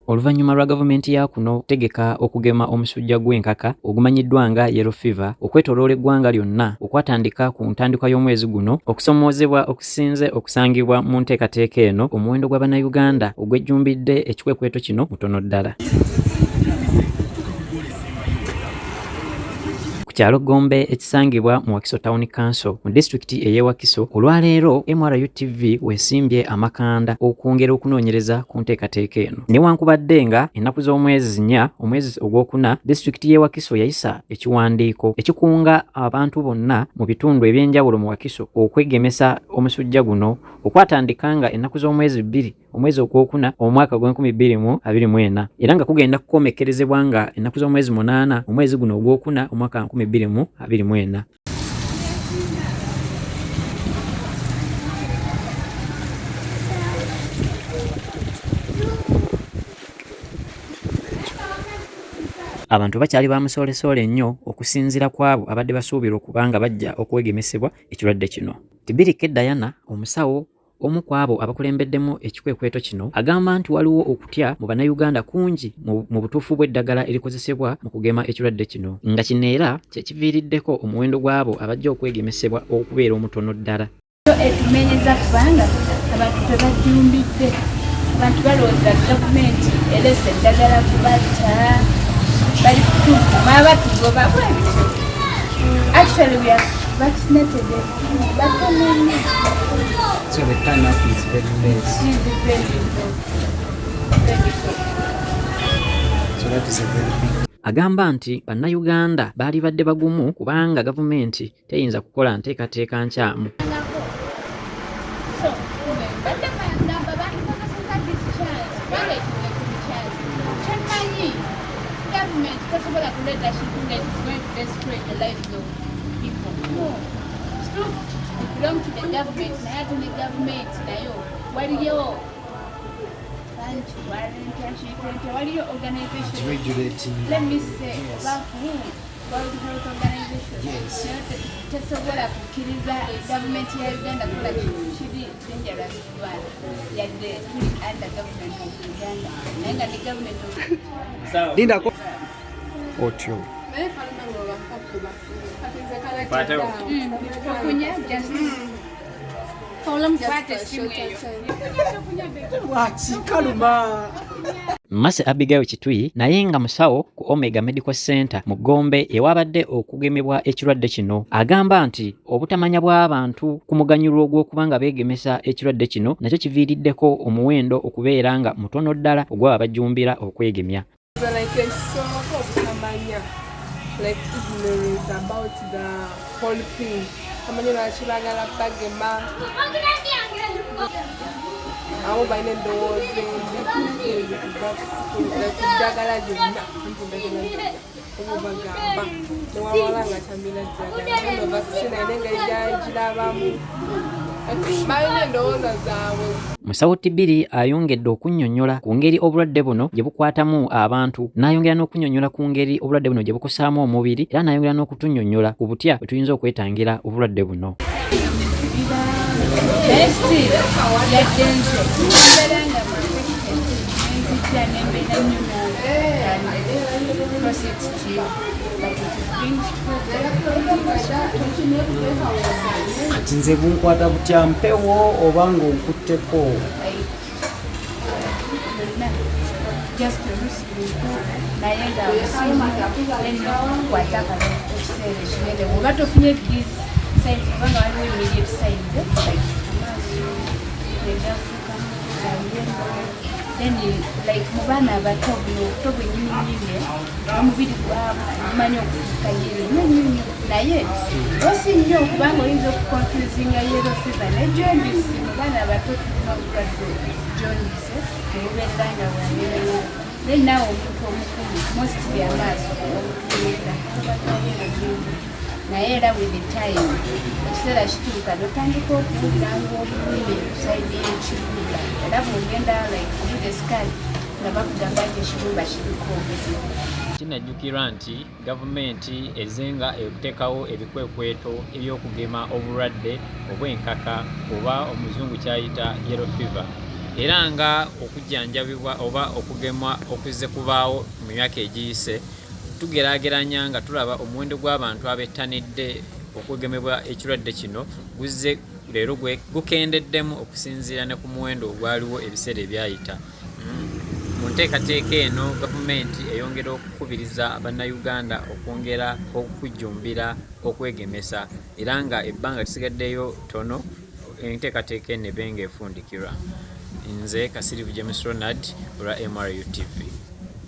Oluvannyuma lwa gavumenti ya kuno tegeka okugema omusujja gw'enkaka ogumanyiddwa nga yellow fever okwetooloola eggwanga lyonna okwatandika ku ntandikwa y'omwezi guno okusomoozebwa okusinze okusangibwa mu nteekateeka eno omuwendo gw'Abannayuganda ogwejjumbidde ekikwekweto kino mutono ddala. Kyalo Gombe ekisangibwa mu Wakiso Town Council mu disitulikiti ey'e Wakiso olwaleero MRUTV weesimbye amakanda okwongera okunoonyereza ku nteekateeka eno. Newankubadde nga ennaku z'omwezi 4 omwezi ogwokuna disitulikiti y'e Wakiso yayisa ekiwandiiko ekikunga abantu bonna mu bitundu eby'enjawulo mu Wakiso okwegemesa omusujja guno okwatandika nga ennaku z'omwezi 2 omwezi ogwokuna omwaka gw'2024 era nga kugenda kukomekkerezebwa nga ennaku z'omwezi 8 omwezi guno ogwokuna omwaka 2024. Abantu bakyali bamusoolesole nnyo okusinziira kwabo abadde basuubirwa okubanga bajja okwegemesebwa ekirwadde kino. Tibirike Diana omusawo omu ku abo abakulembeddemu ekikwekweto kino agamba nti waliwo okutya mu Bannayuganda kungi mu butuufu bw'eddagala erikozesebwa mu kugema ekirwadde kino nga kino era kyekiviiriddeko omuwendo gw'abo abajja okwegemesebwa okubeera omutono ddala. Etumenyeza kubanga abantu tebajumbidde, abantu balowooza gavumenti erese eddagala kubatta bali kutuvuma batugoba bwebityo. Actually we are vaccinated, but so the turnout is very less. So that is a very big. Agamba nti Bannayuganda baali badde bagumu kubanga gavumenti teyinza kukola nteekateeka nkyamu. Belong to the government, the government, what your organization? Regulating. Let me say, about who? World Health Organization. Yes. Just a word of government here, Uganda, she did dangerous one. Yet they put it under government of Uganda. And the government of Linda, Otio. Mase Abigail Kitui naye nga musawo ku Omega Medical Center mu Gombe ewabadde okugemebwa ekirwadde kino agamba nti obutamanya bw'abantu ku muganyulo ogw'okubanga beegemesa ekirwadde kino nakyo kiviiriddeko omuwendo okubeera nga mutono ddala ogw'abajumbira okwegemya. Like ignorance about the whole thing. Amanyira chibagala bagema. Awo bayine ndowoze ndagala jonna mpundagala obugamba newawalanga tambira jagala no vaccine nenga ijirabamu bayine ndowooza zaabwe. Musawo Tibiri ayongedde okunnyonnyola ku ngeri obulwadde buno gye bukwatamu abantu n'ayongera n'okunnyonnyola ku ngeri obulwadde buno gye bukusaamu omubiri era n'ayongera n'okutunnyonnyola ku butya bwe tuyinza okwetangira obulwadde buno. Kati nze bunkwata butya mpewo oba ng'onkutteko? Just to risk naye nga ennokwata kale ekiseera ekinene bw'oba tofunye these signs kubanga waliwo immediate signs amaaso egafuka then like mu baana abato buno obuto bwenyuminyumye omubiri gwamanya okufuuka yero naye osi nnyo okubanga oyinza okukonfuzinga yero fever ne jaundice mu baana abato tulina obulwadde jaundice tebubeerera nga bwabeerayo naye naawe omuntu omukulu mostly amaaso obutuulira naye era with the time ekiseera kituuka notandika okuwulira ng'obulumi saidi y'ekibumba era bw'ogenda like through the scan nga bakugamba nti ekibumba kiriko obuzibu. Kinajjukirwa nti gavumenti ezenga okuteekawo ebikwekweto eby'okugema obulwadde obw'enkaka oba omuzungu kyayita yellow fever era nga okujjanjabibwa oba okugemwa okuzze kubaawo mu myaka egiyise tugeraageranya nga tulaba omuwendo gw'abantu abettanidde okugemebwa ekirwadde kino guzze leero gukendeddemu okusinziira ne ku muwendo ogwaliwo ebiseera ebyayita. Mu nteekateeka eno gavumenti eyongera okukubiriza bannayuganda okwongera okujjumbira okwegemesa era nga ebbanga lisigaddeyo tono enteekateeka eno ebe ng'efundikirwa. Nze Kasirivu James Ronald olwa MRU TV.